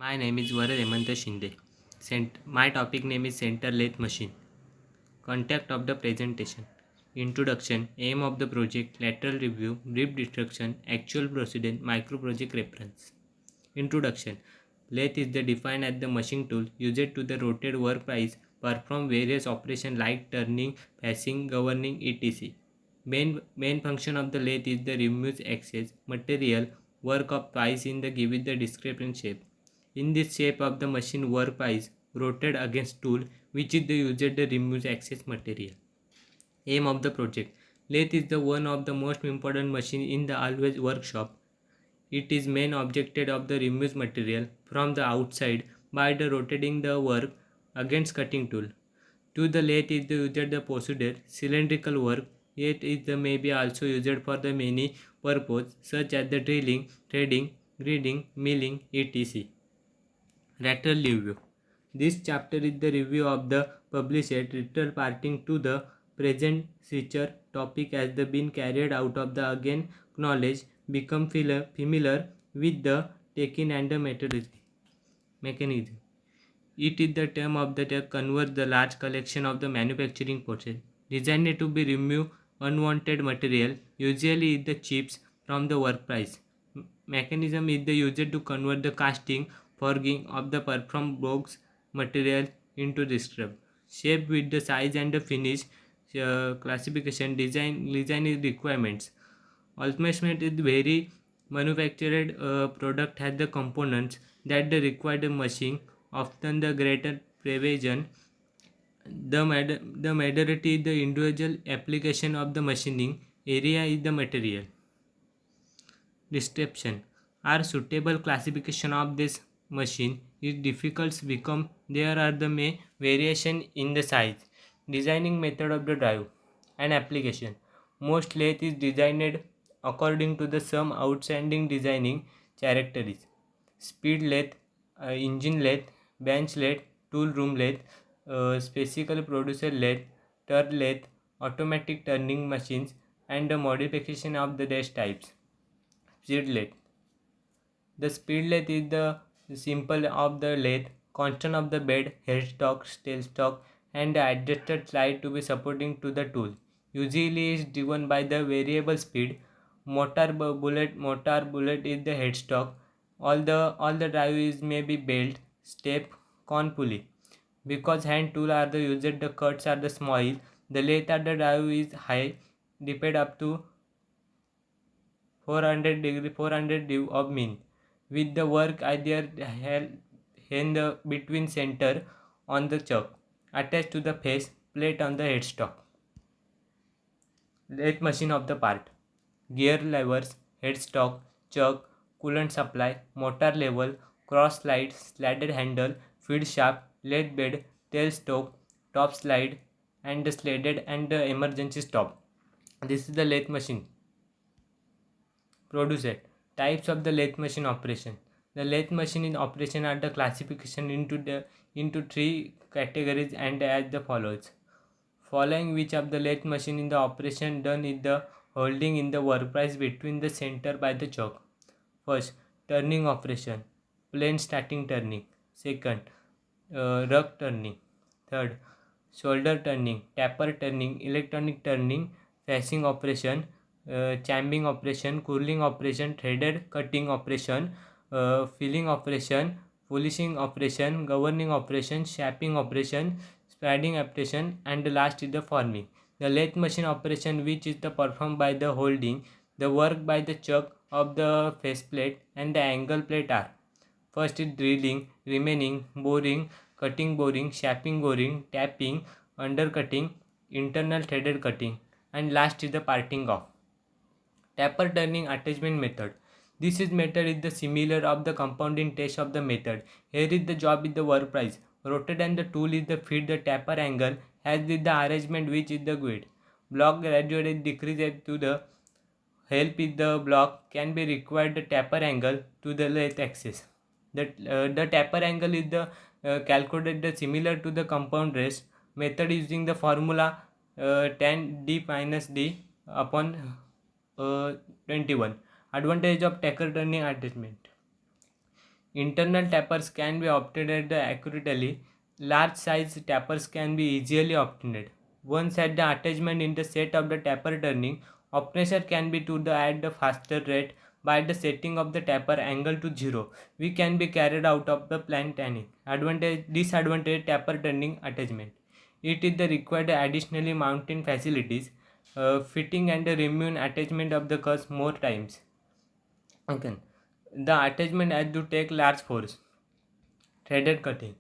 My name is Varad Hemanta Shinde. My topic name is Center Lathe Machine. Contact of the presentation. Introduction, aim of the project, lateral review, brief description, actual procedure, micro project reference. Introduction. Lathe is the defined as the machine tool used to the rotate workpiece, perform various operations like turning, passing, governing, etc. Main function of the lathe is the remove excess material work of piece in the given the description shape. In this shape of the machine workpiece rotate against tool which is the user to remove excess material. Aim of the project. Lathe is the one of the most important machine in the always workshop. It is main objective of the remove material from the outside by the rotating the work against cutting tool. To the lathe is the used the procedure cylindrical work. Yet is the may be also used for the many purpose such as the drilling, threading, grinding, milling, etc. Lateral review. This chapter is the review of the published lateral parting to the present feature topic as the been carried out of the again knowledge become familiar with the taking and the mechanism. It is the term of the convert the large collection of the manufacturing process designed to be remove unwanted material, usually is the chips from the workpiece. Mechanism is the used to convert the casting, forging of the performed box material into the scrub. Shape with the size and the finish, classification, design is requirements. Ultimate is very manufactured product has the components that the required machine, often the greater precision. The majority is the individual application of the machining area is the material. Description are suitable classification of this machine is difficult become there are the may variation in the size, designing method of the drive and application. Most lathe is designed according to the some outstanding designing characteristics: speed lathe, engine lathe, bench lathe, tool room lathe, special producer lathe, turn lathe, automatic turning machines, and the modification of the dash types. Speed lathe. The speed lathe is the simple of the lathe, constant of the bed, headstock, tailstock, and the adjusted slide to be supporting to the tool. Usually is driven by the variable speed. Motor bullet is the headstock. All the drive is may be belt, step, con pulley. Because hand tool are the used, the cuts are the small. The lathe at the drive is high, depend up to 400 degree of mean with the work either held in the between center on the chuck attached to the face plate on the headstock. Lathe machine of the part: gear levers, headstock, chuck, coolant supply, motor level, cross slide, slider handle, feed shaft, lathe bed, tailstock, top slide, and the sladed and the emergency stop. This is the lathe machine. Producer types of the lathe machine operation. The lathe machine in operation are the classification into three categories and as the follows. Following which of the lathe machine in the operation done is the holding in the workpiece between the center by the choke. First, turning operation, plain starting turning. Second, rug turning. Third, shoulder turning, tapper turning, electronic turning, facing operation, chambing operation, cooling operation, threaded cutting operation, filling operation, polishing operation, governing operation, shaping operation, spreading operation, and the last is the forming. The lathe machine operation which is the performed by the holding the work by the chuck of the faceplate and the angle plate are: first is drilling, remaining, boring, cutting boring, shaping boring, tapping, undercutting, internal threaded cutting, and last is the parting off. Tapper turning attachment method. This is method is the similar of the compounding test of the method. Here is the job is the work price. Rotate and the tool is the feed the tapper angle as with the arrangement which is the grid. Block gradually decreases to the help is the block can be required the tapper angle to the lathe axis. The tapper angle is the calculated similar to the compound rest method using the formula tan d minus d upon 21. Advantage of tacker turning attachment. Internal tappers can be obtained accurately. Large size tappers can be easily obtained. Once at the attachment in the set of the tapper turning, operation can be to the at the faster rate by the setting of the tapper angle to 0. We can be carried out of the plant turning. Advantage disadvantage tapper turning attachment. It is the required additionally mounting facilities, fitting and the removing attachment of the cause more times. Okay. The attachment has to take large force. Threaded cutting.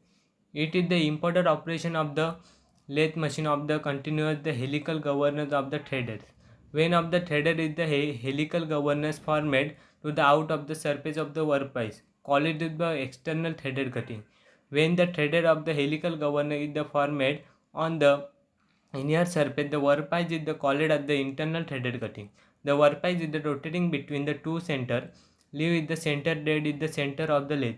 It is the important operation of the lathe machine of the continuous the helical governance of the threaded. When of the threaded is the helical governance formed to the out of the surface of the workpiece. Call it the external threaded cutting. When the threaded of the helical governance is the formed on the inner surface, the workpiece is the called as the internal threaded cutting. The workpiece is the rotating between the two center. Leave is the center dead is the center of the lathe.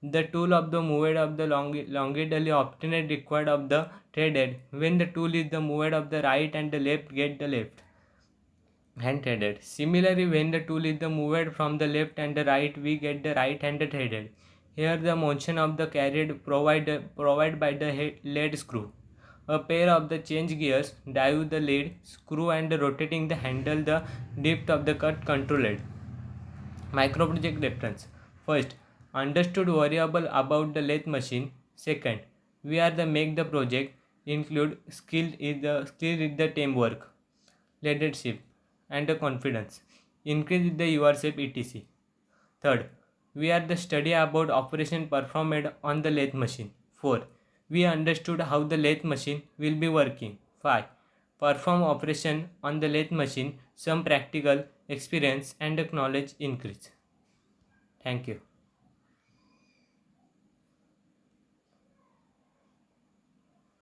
The tool of the moved of the longitudinally obtained required of the threaded. When the tool is the moved of the right and the left, get the left hand threaded. Similarly, when the tool is the moved from the left and the right, we get the right hand threaded. Here the motion of the carried provided by the lead screw. A pair of the change gears drive the lead screw and rotating the handle the depth of the cut controlled. Micro project reference. First, understood variable about the lathe machine. Second, we are the make the project include skill is the teamwork, leadership, and the confidence. Increase the yourself etc. Third, we are the study about operation performed on the lathe machine. 4. We understood how the lathe machine will be working. 5. Perform operation on the lathe machine, some practical experience and knowledge increase. Thank you.